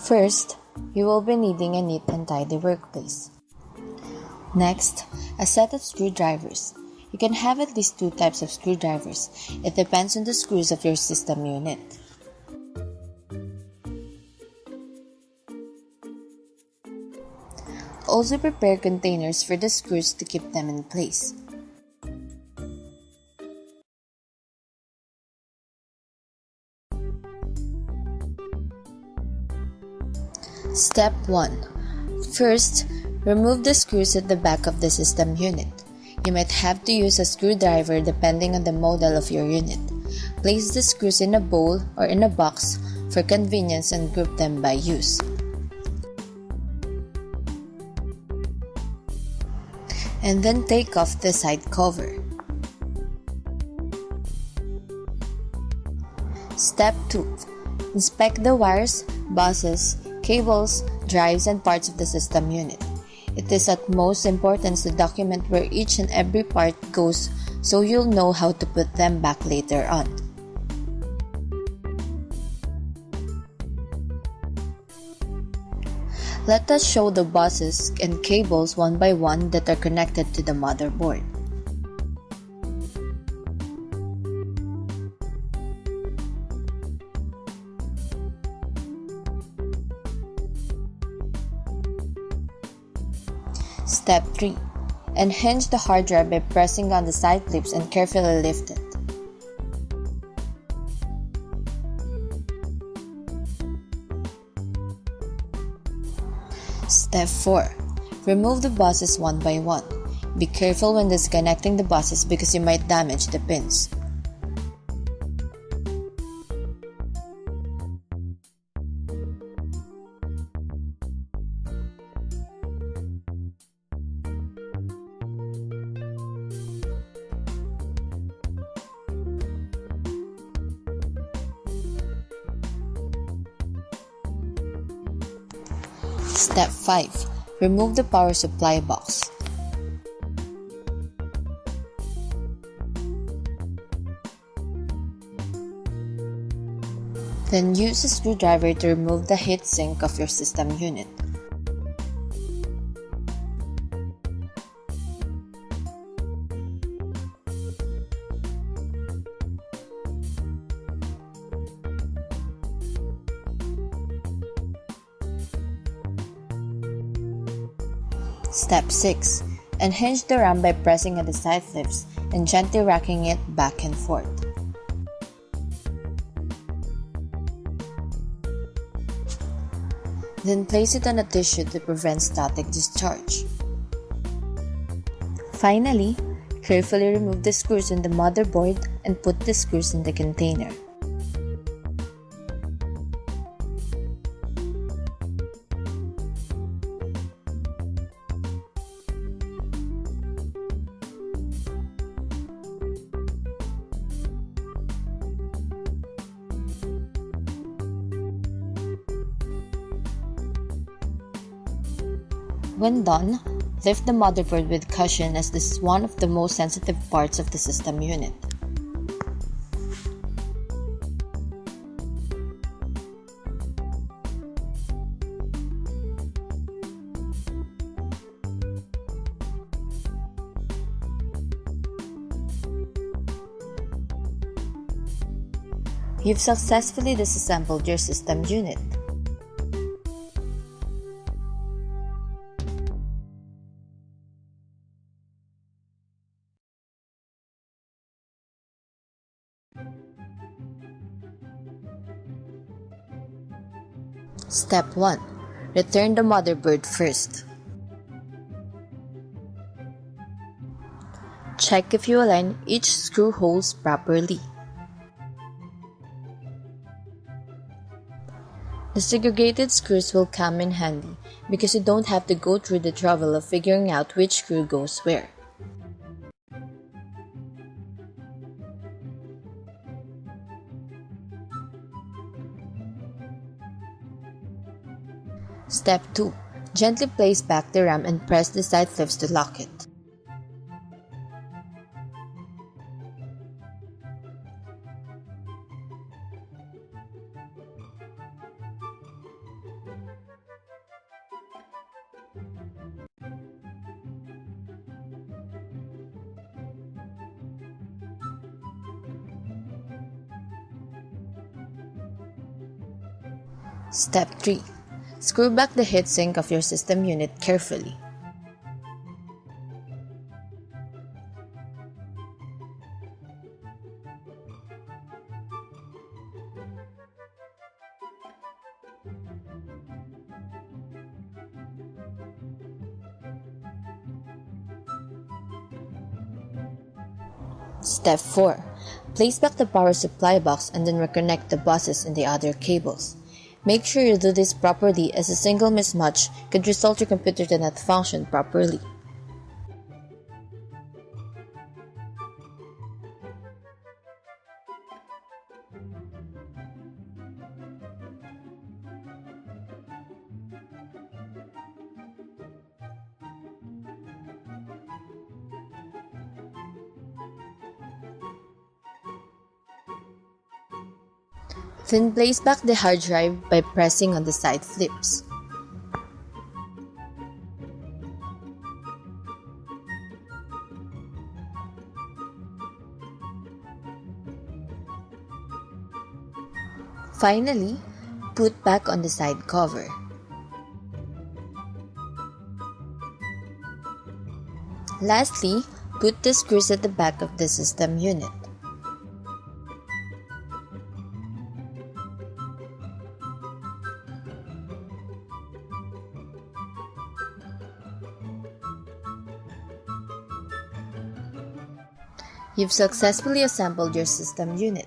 First, you will be needing a neat and tidy workplace. Next, a set of screwdrivers. You can have at least 2 types of screwdrivers. It depends on the screws of your system unit. Also prepare containers for the screws to keep them in place. Step 1. First, remove the screws at the back of the system unit. You might have to use a screwdriver depending on the model of your unit. Place the screws in a bowl or in a box for convenience and group them by use. And then take off the side cover. Step 2. Inspect the wires, buses, cables, drives, and parts of the system unit. It is at most importance to document where each and every part goes so you'll know how to put them back later on. Let us show the buses and cables one by one that are connected to the motherboard. Step 3. Unhinge the hard drive by pressing on the side clips and carefully lift it. Step 4. Remove the buses one by one. Be careful when disconnecting the buses because you might damage the pins. Step 5. Remove the power supply box. Then use a screwdriver to remove the heatsink of your system unit. Step 6. Unhinge the RAM by pressing on the side clips and gently rocking it back and forth. Then place it on a tissue to prevent static discharge. Finally, carefully remove the screws in the motherboard and put the screws in the container. When done, lift the motherboard with caution as this is one of the most sensitive parts of the system unit. You've successfully disassembled your system unit. Step 1. Return the motherboard first. Check if you align each screw holes properly. The segregated screws will come in handy because you don't have to go through the trouble of figuring out which screw goes where. Step 2. Gently place back the RAM and press the side clips to lock it. Step 3. Screw back the heatsink of your system unit carefully. Step 4. Place back the power supply box and then reconnect the buses and the other cables. Make sure you do this properly, as a single mismatch could result your computer to not function properly. Then place back the hard drive by pressing on the side flips. Finally, put back on the side cover. Lastly, put the screws at the back of the system unit. You've successfully assembled your system unit.